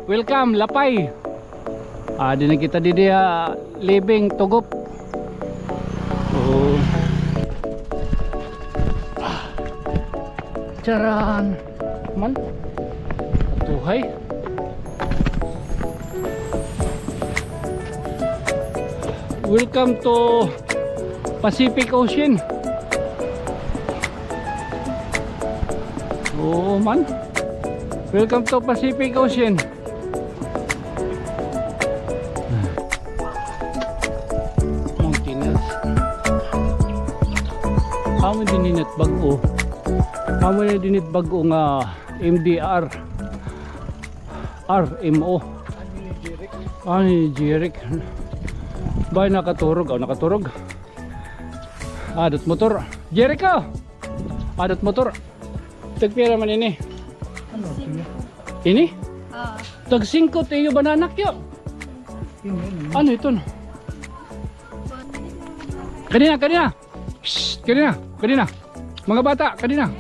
Welcome, Lapay. Di na kita di dia living tugop. Oh. Charan. Man. Tuhay. Welcome to Pacific Ocean. Oh man. Welcome to Pacific Ocean. Mountainous. Amo dinit bago. Amo na dinit bago nga MDR RMO. Ani Jeric. Bay nakaturog, nakaturog. Adat motor. Jericho. Adat motor. Tagpira man ini. Ano siya? Ini? Oo. Tag 5 tayo bananak yo. Ano ito? Kanina. Shh, kanina. Mga bata, kanina.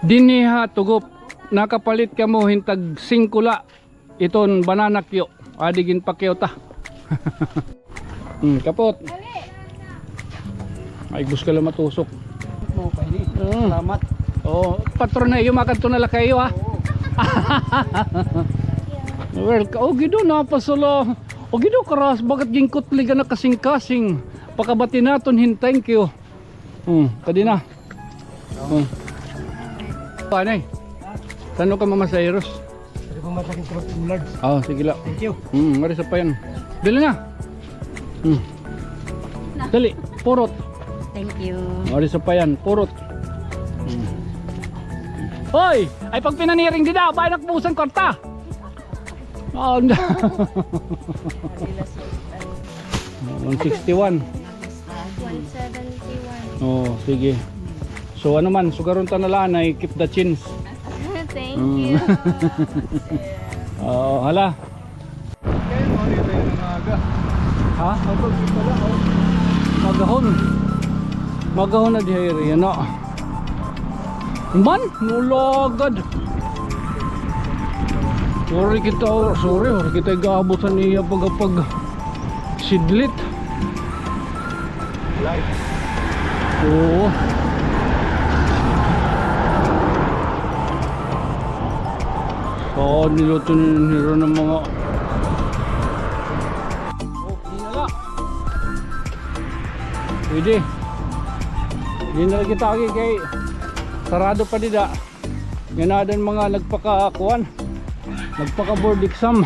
Diniha tugop. Nakapalit ka mo hintag 5 la. Iton bananak yo. Adigin pakyaw ta. Kapot. Ay gusto ka lang matusok. Mo pa ini. Salamat. Oh, patron na iyo makan to na la kayo ha. Well, gido na pasalo. Gido karas bakit gingkot liga na kasing-kasing. Pakabati naton hin thank you. Kadina. Panay. Tanong ka Mama Cyrus. Hindi ko masakit sa large. Sige la. Thank you. Mari sa payan. Dali na. Dali, purot. Thank you. Mari sa payan, purot. Hoy, ay pag pinaniring di daw, bayan nakpusan korta. 161. 171. Oh, sige. So ano man, sugaron ta na lang ay keep the chins. Thank you. Hala. Okay, mali tayo ng aga. Ha? Ako pala oh. Magahon na di area no. Man, nulagad. Sorry kita gaabutan niya pag sidlit. Live. Oo. Niluto nila ng mga hinala. Pwede. Hindi na kita kay sarado pa dida. Ganadan mga nagpakakuan. Nagpaka-board exam.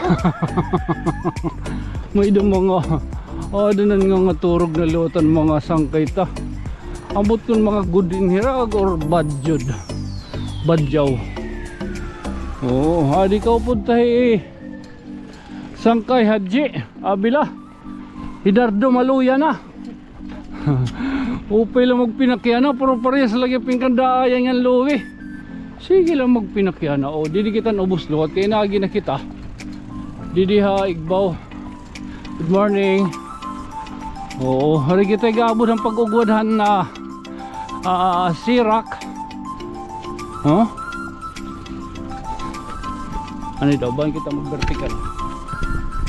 May idong mga doon nga turog na lutan mga sangkay ta. Ambot kun mga good in hirag or badjod. Badjaw. Hadi ka punta sangkay hadji. Abila. Hidardo maluya na. Upay lang magpinakyana pero parehas lagi pingkandaayan yan luwi. Sige lang magpinakyana. Didi kita ubos luwat kaya nagi na kita. Didi ha igbaw. Good morning. Hari kita gabod ang pag-ugwadhan na sirak. Ano daw ba kita mag-vertical?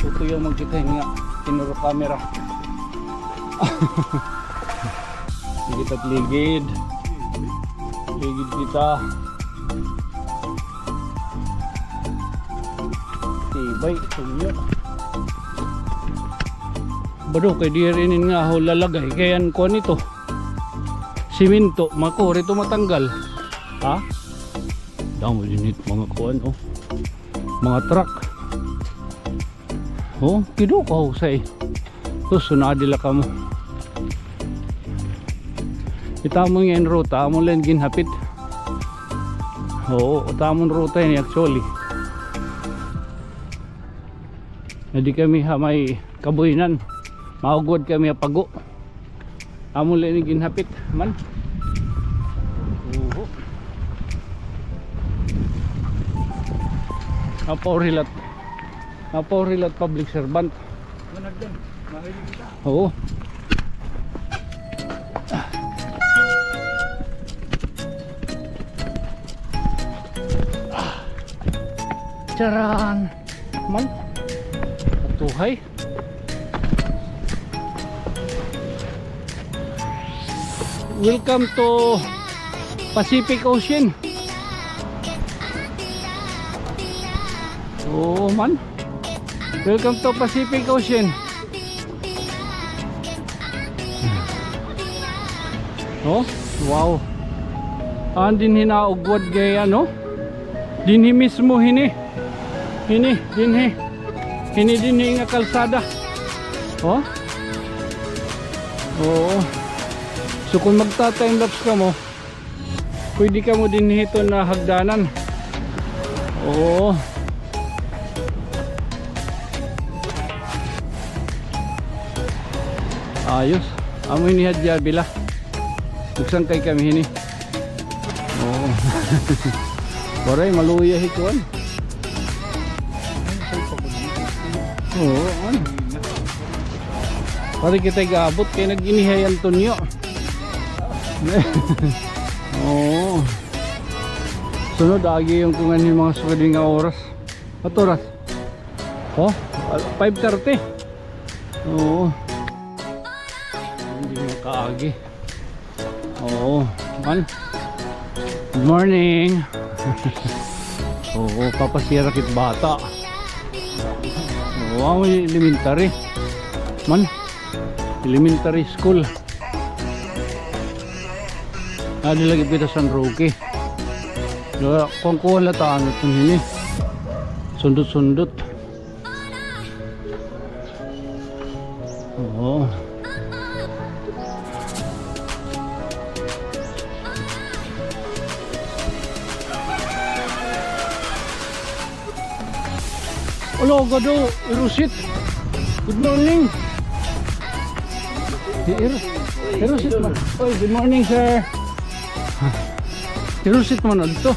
Ito yung magkita nga tinuro camera. Kita ligid. Ligid kita. Tibay tunyo. Bado kay dirinin nga ho lalagay kayan ko nito. Siminto, makore ito matanggal. Ha? Damo dinit mga kuan mga truck. Kido ka husay. Sunadila ka mo. Itamon nga yung ruta, amon lang ginhapit. Tamon ruta yun actually. Hindi kami may kabuhinan. Maugod kami pago. Amon lang ginhapit man. Naporilat public servant. Manag din. Mahilig kita. Charan! Man? Atuhay? Welcome to Pacific Ocean. Oh man. Welcome to Pacific Ocean. Oh, wow. Andin hinaugwad gaya no? Dinhi mismo hini. Dinhi nga kalsada. Oh. Oo. So kung magta-time lapse ka mo, pwede ka mo din ito na hagdanan. Oo. Ayos. Amoy ni Hadya bila. Magsangkay kami hini. Oo. Baray maluya hikuan. Oo, ano? Pari kita gabot kay naginihay Antonio. Oo. Sunod agi yung kung ano yung mga sukaling nga oras. At oras? Oh, 5:30. Oo. Hindi mo kaagi. Oo, man. Good morning. Oo, papasira kit bata. Wow, elementary. Man, elementary school. Adi lagi kita San Roque. Kung kuha lataan ito ini. Sundot-sundot. Oo. Hello, Gado, Irusit. Good morning. Irusit man. Oy, good morning, sir. Irusit man dito.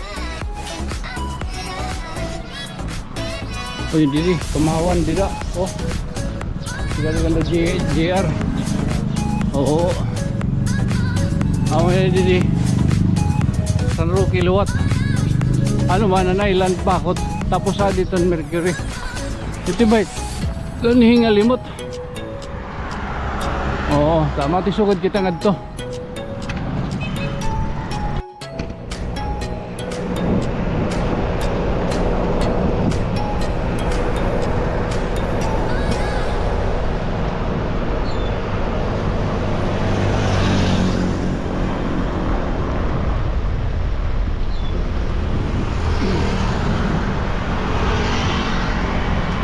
Oy, dili, kamawan dila. Oh. Ganda JR. Oo. Away dili. San Roque luwat. Ano man na land bakot tapos sa dito Mercury. Ito ba? Lanihinga limot. Oo, tama tisugod kita ngadto.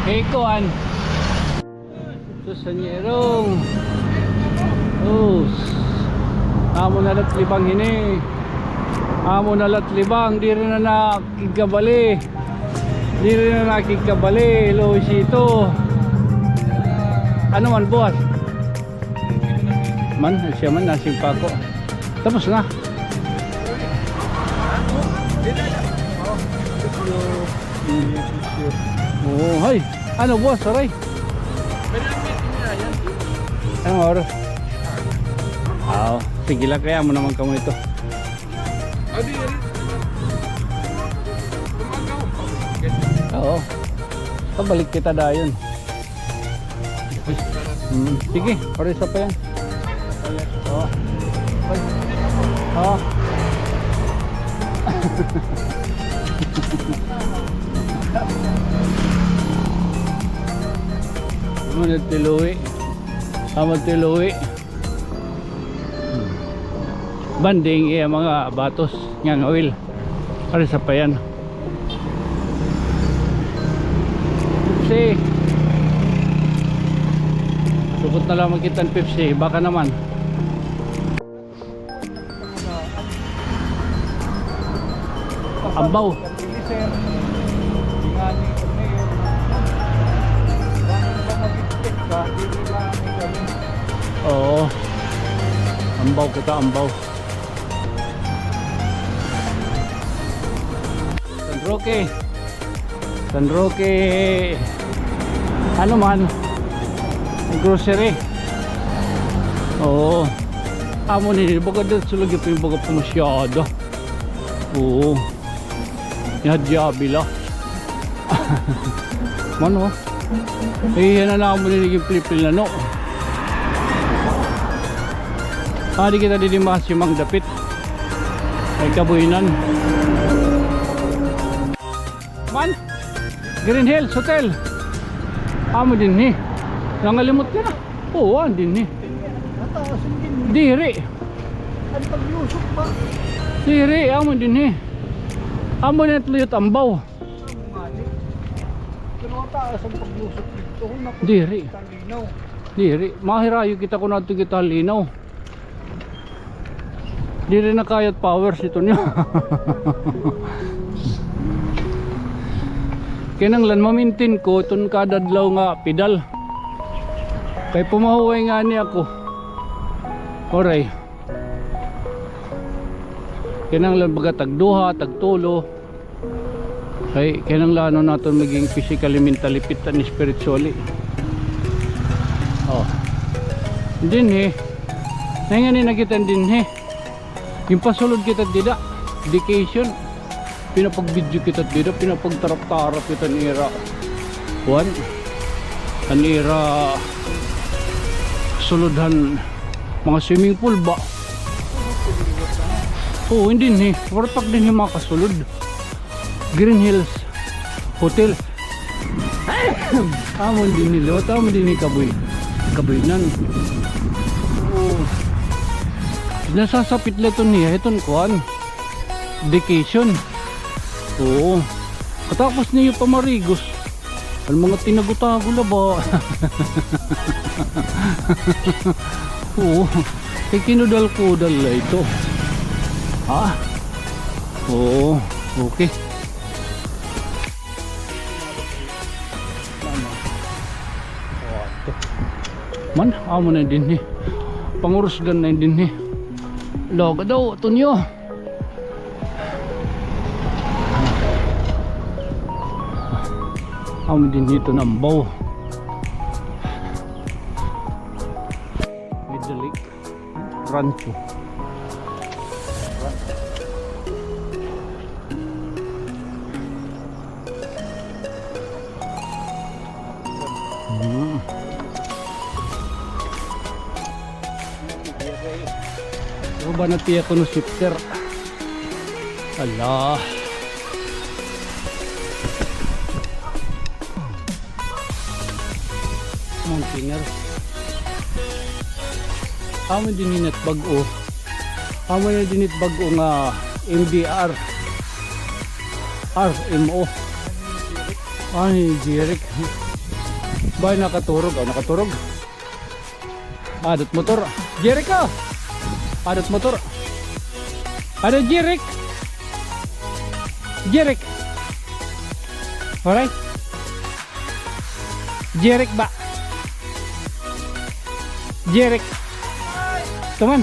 Hey, kuan. Susanyerong. Oh. Amo na lat libang hini. Amo na lat libang, di rin na nakikabali. Di rin na nakikabali, Luisito. Ano man buwas? Man, siya man nasing pa ko. Tapos na. Oh, hay. Ano boss, aray? Anong oras? Sige lang, kaya mo naman kamo ito. Oo. Pabalik kita dayon. Sige, oras pa yan. Oo. Oo. Amad tiluwi banding iya mga batos ng oil para sa payan. Pepsi sukot na lang magkita ng Pepsi, baka naman ambaw. Oo. Ambaw kita, ambaw. San Roque. Ano man? Grocery. Oo. Amo ni baga dito sulog yung baga pumasyado. Oo. Yadya bila. Mano? Eh, yan na mo nilaging pilipil na no. Di kita didimas yung mga dapit. Ay kabuinan. Man, Green Hills Hotel. Amo din ni. Nangalimot ka na. Oo, din ni. Nataasin din. Diri. Ang pag-yusok pa. Diri, amo din ni. Amo na tuluyot ambaw. Pero mataas ang pag-yusok dito. Diri. Talinaw. Diri, mahirayo kita kung nato kita linaw. Diri na kayat powers ito niya. Kinanglan mamintin ko itong kadadlaw nga pedal. Kay pumahuway nga niya ako. Oray. Kinanglan baga tagduha, tagtulo. Kay kinanglan ano natin maging physically, mentally fit and spiritually. Oh. Din eh. Ngayon nakita din eh. Yung pasulod kita dida. Dedication. Pinapag-video kita dida. Pinapag-tarap-tarap kita nira. Juan. Anira. Sulodhan. Mga swimming pool ba? Oo, hindi ni. Wartak din yung mga kasulod. Green Hills Hotel. Amon din nila. Amon din ni Kaboy. Kaboynan. Oo. Nasasapit lang ito niya. Itong kuhan. Vacation. Oo. Katapos niyo pamarigos. Ang mga tinagutago na ba? Oo. Kay kinudal-kudal na ito. Ha? Oo. Okay. Man, amo na din eh. Pangurusgan na din eh. Loga daw, ito nyo. Amo din dito ng baw. Middle Lake Rancho. Ba na tiya ko no shifter. Ala. Mountainer. Amo din init bag-o. Amo na dinit bag-o nga MDR. RMO. Ay, Jeric. Ba nakaturog? Nakaturog. Adat motor. Jeric ka. Adat motor. Ada Jeric. Jeric. Alright. Jeric ba? Jeric. Tuman.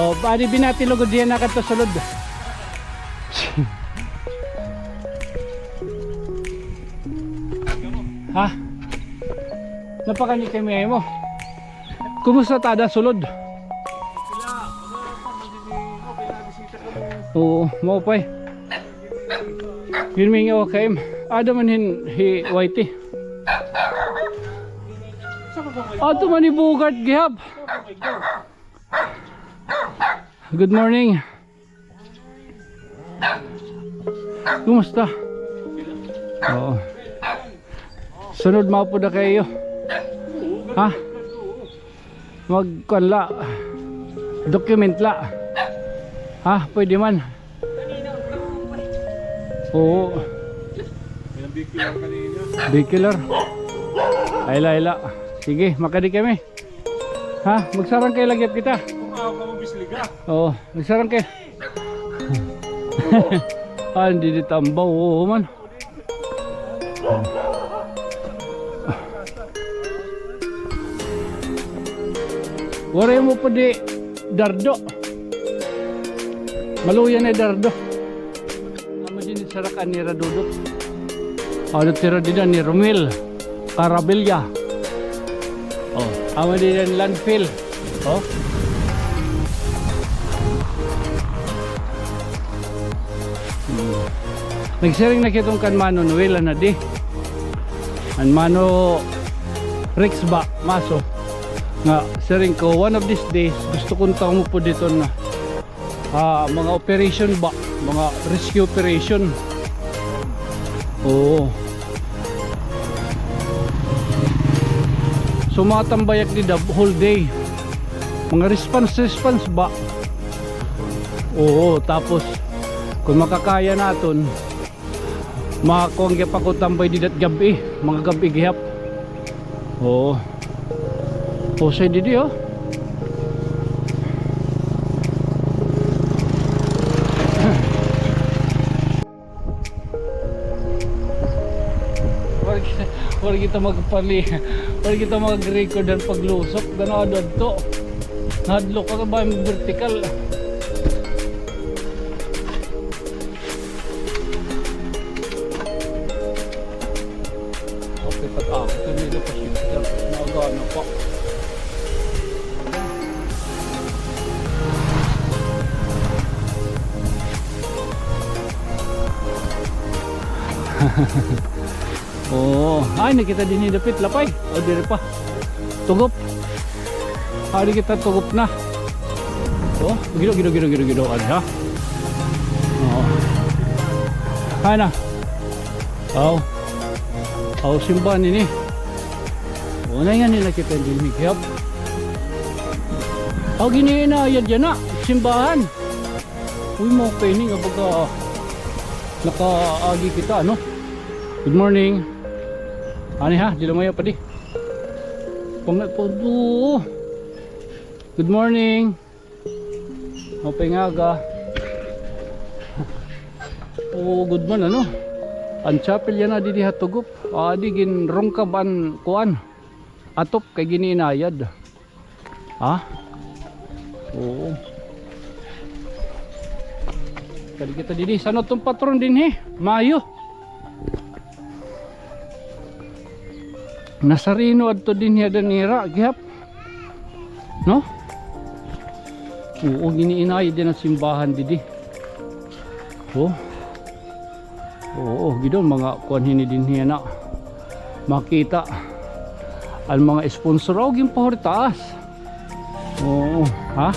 Oh, badi binati lugod diyan nakato sulod. Ha? Napakani kami mo. Kumusta tada sulod? Oo, mau pa eh. Yun may nga wakaim. Ada man hi whitey. Ato man ni Bugart gihap. Good morning. Kumusta? Oo. Sunod mao po na kayo. Ha? Magkanla. Document la. Ha, pwede man. Oo. Bikiller. Ayla. Sige, makadi kami. Ha, magsarang kayo lagyat kita. Oo, magsarang kayo. Hindi ditambaw. Oo man. Waray mo pa di dardo. Maluyan ay dardo. Amo din sarakan ni Radudot. Ano tira din ni Romel Carabella. Oh, amo din landfill. Oh. Nagsiring na kitong kan Mano Noel na di. An Mano Rex ba maso nga siring ko one of these days gusto kong tao mo po dito na mga operation ba, mga rescue operation. Oo. So matambayak di the whole day. Mga response ba. Oo, tapos kung makakaya naton makakuha pa ko tambay di dat gabi, mga gabi gihap. Oo. O say didi oh. Wala kita magpali, wala kita mag-record ang paglusok. Ganado to. Nadlo ka ba yung vertical? Okay, ako ito nila pa siya. Naagana pa. Oh, ay nakita din ni dapit lapay. O dire pa. Tugop. Ari kita tugop na. Oh, gido ani ha. Oh. Hay na. Oh. Oh, simbahan ini. Oh, na yan nila kita din ni Kiyap. Oh, gini na yan dyan na. Simbahan. Uy mo pening kapag nakaagi kita ano. Good morning. Ani ha, di lumayo pa di. Pangat po do. Good morning. Mapay nga aga. Oh, good man ano. Ang chapel yan na di hatugup. Di gin rongkaban kuan. Atop kay gininayad. Ha? Oo. Kali kita didi sanot tong patron din he. Mayo. Nasarino adto din hiya danira gihap. No? Oo, giniinay din ang simbahan didi. Oh. Oo, gidon mga kuan hini din hiya na. Makita ang mga sponsor og yung pahortaas. Oo, ha?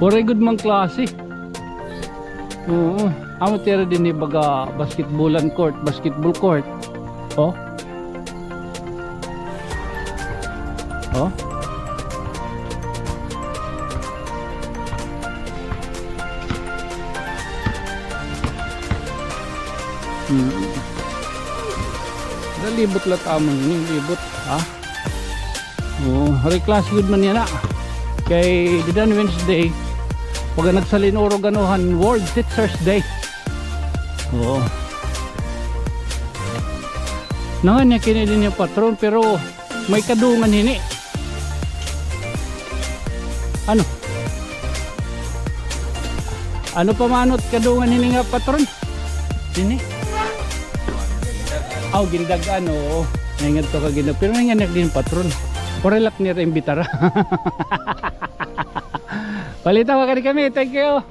Very good mang klase. Oo. Amo tira din ni baga basketball court. Oh. Oh. Libot lat amon ini libot ha. Oh, hari class good man yan na. Kay didan Wednesday pag nagsalin oro ganuhan World Teachers Day. Oo. Nangan niya kinilin yung patron pero may kadungan hini. Ano? Ano pa manot kadungan hini nga patron? Hini? Aw gindag ano. Nangat to ka gindag pero nanganak din patron. Porelak ni reimbitara. Palita wa kami, thank you.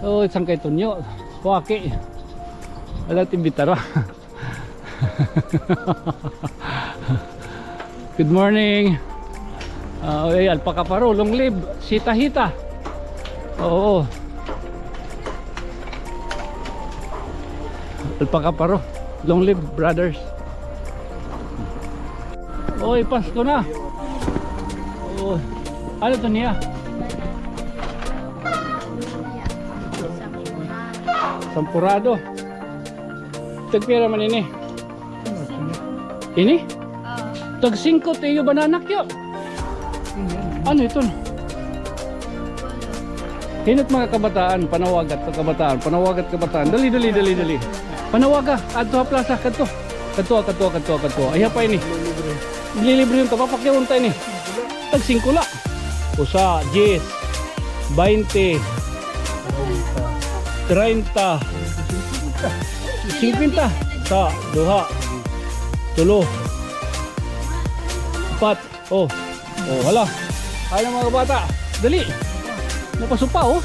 Oh, isang kay Tonyo. Waki. Wala timbitara. Good morning. Alpaka paro, long live. Sita hita. Oo. Alpaka paro, long live brothers. Oy, Pasko na. Oh. Ano to niya? Sampurado. Tagpira man ini. Ini? Tag 5 tayo bananak yo. Ano ito? Hinot mga kabataan, panawagat kabataan. Dali. Panawaga, adto plaza kadto. Kadto. Ay pa ini. Libre yung kapapakyaw untay ni. Tag 5 la. Usa, 10, 20, 30, 50 sa duha tulo 4 oh hala. Ay mga bata, dali napasupa oh.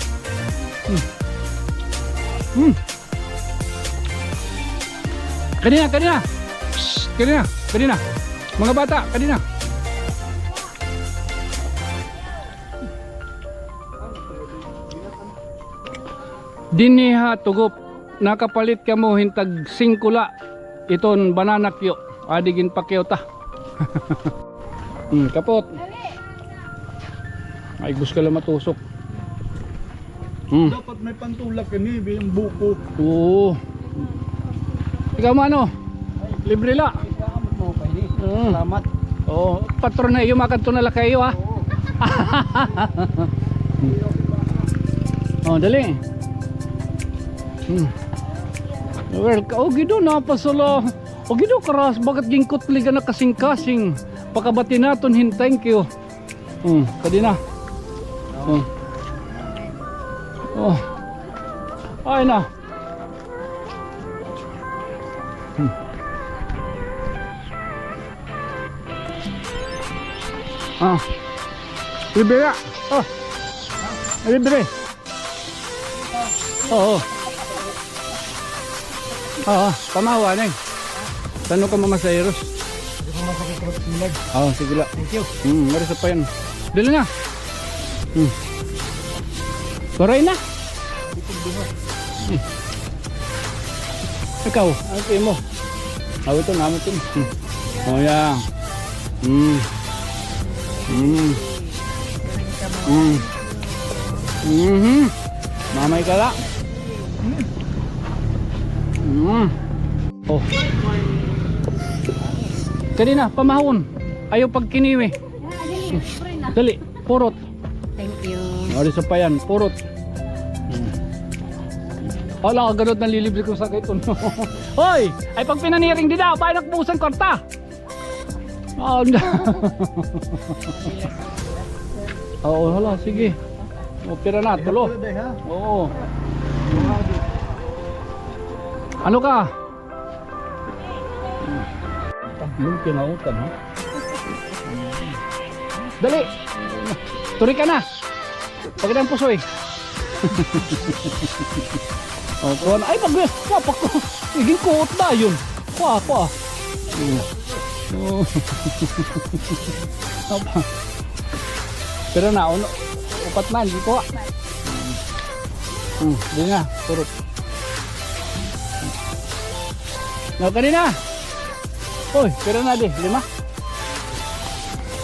Kanina, kanina. Shh, kanina, kanina. Mga bata, kanina. Diniha tugop. Nakapalit ka mo hintag singkula. Iton banana kyo. Adigin pa kyo ta. Kapot. Ay gusto ka lang matusok. Dapat may pantulak ini, yung buko. Oo. Ikaw mo ano? Libre la. Salamat mo pa ini. Salamat. Oo. Patron na iyo makan to na la kayo ha. Oh, dali. Well, oh gido na pasala. Oh gido karas bakit gingkot liga na kasing-kasing. Pakabati naton hin thank you. Kadi na. Oh. Ay na. Libre. Oh. Libre. Oo. Pamawa na eh. Tanong ka mamasayros. Oo, sige lang. Thank you. Marisa pa yan. Dali na. Koray na. Ikaw, ano tayo mo? Ito, namit yun. Oh, yan. Mamay ka lang. Oh. Kanina, pamahon. Ayaw pag kiniwi. Dali, purot. Thank you. Marisa pa yan, purot. Wala ka ganun nalilibre ko sa kaito. Hoy! Ay pag pinaniring din na, paano nakbusan korta? Oo, hala, sige. Opera na, tulo. Oo. Ano ka? Yung kinautan, ha? Dali! Turi ka na! Pagod ang puso eh. Oh, kuha na. Ay, pag ko. Iging kuot na yun. Kuha. Pero na, upat na, hindi kuha. Hindi nga, turot. No, kanina. Uy, pero na di, 5.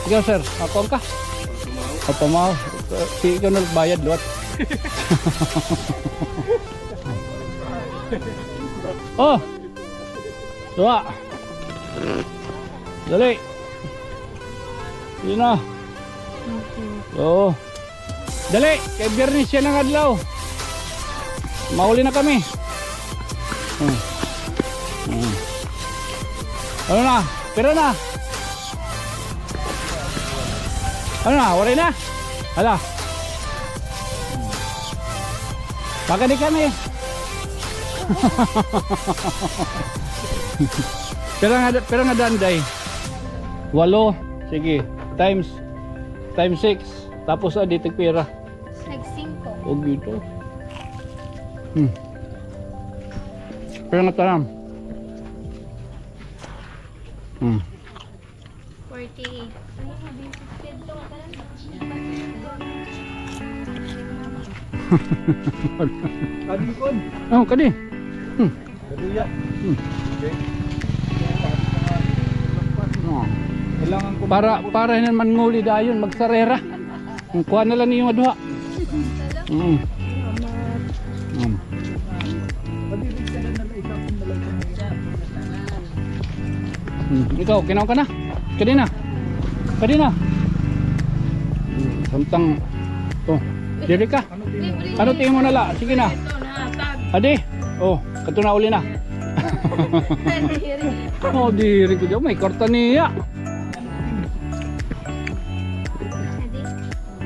Ikaw sir, ako ka. Pamaw. Si ikaw na bayad luat. Oh. Tuwa. Dali. Yun na. Oo. Dali, kay Bernice yan ang adlaw. Mahuli na kami. Ano na? Pero na. Ano na? Wala na? Hala. Baka di kami. pero nga danday. 8. Sige. Times 6. Tapos dito pera. Nag-5. O gitu. Pero nga tanam. 48. Kadikon. Oh, kadi. Kaduya. Kailangan ko Para naman nguli dayon magsarera. Kuha na lang niyo aduha. Ikaw, kinaw ka na? Kadina. Samtang diri ka. Ano tingin mo na la? Sige na. Adi. Oh, kato na uli na. Oh, diri ko diyan may korta niya.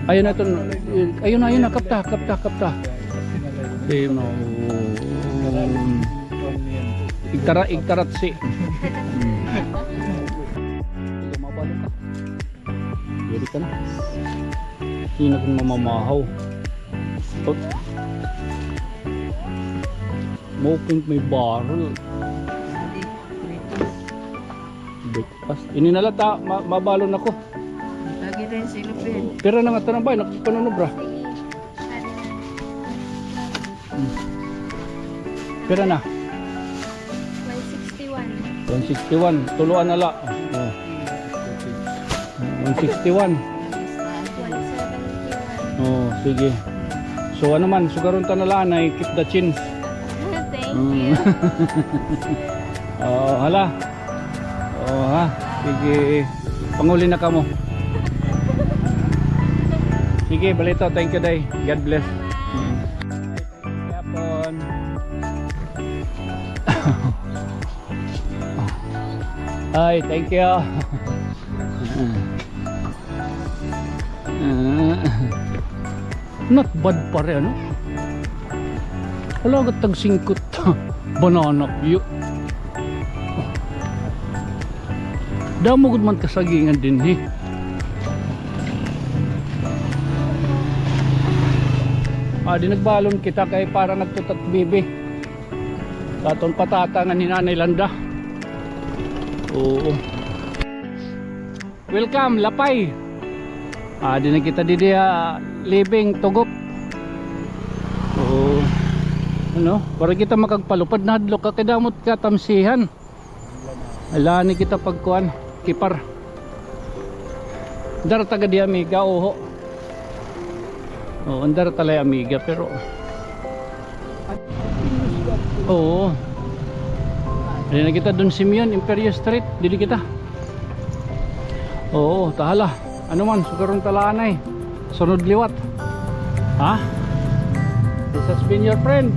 Ayun na to. Ayun na kapta. Di mo. Igtarat si. Mabalo ka. Diri ka na. Sino kung mamamahaw. Moping may barrel. Breakfast. Ini nalata, mabalon ako. Lagi rin si Lupin. Pera na nga tanang bay, nakapanono bra. Pera na. 161. 161. Tuluan na la. Oh. 161. 171. Oh, sige. So ano man, sugaron ta na lang ay keep the chins. Thank you. Oh, hala. Oh, ha. Sige. Panguli na kamo. Sige, balito. Thank you, day. God bless. Yapon. Ay, thank you. Not bad pa rin, ano? Wala ka tag-singkot. Banana view. Damugod man kasagingan din, eh. Di nagbalon kita kay para nagtutat bibi. Katon patata nga ni Nanay Landa. Oo. Welcome, Lapay. Di na kita di dia living tugop. Oo. Ano? Para kita makagpalupad na hadlok ka kadamot ka tamsihan. Ala ni kita pagkuan, kipar. Dar taga di amiga oho. Oh, andar talay amiga pero oo. Dili na kita dun Simeon, Imperio Street, dili kita. Oo, tahala. Ano man, sugaron talanay. Sunod liwat. Ha? This has been your friend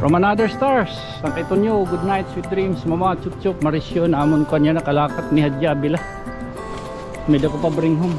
from another stars. Sang ito nyo, good night, sweet dreams. Mama, chup chup, Marisyon, amon ko niya nakalakat ni Hadya Bila. Medyo ko pa bring home.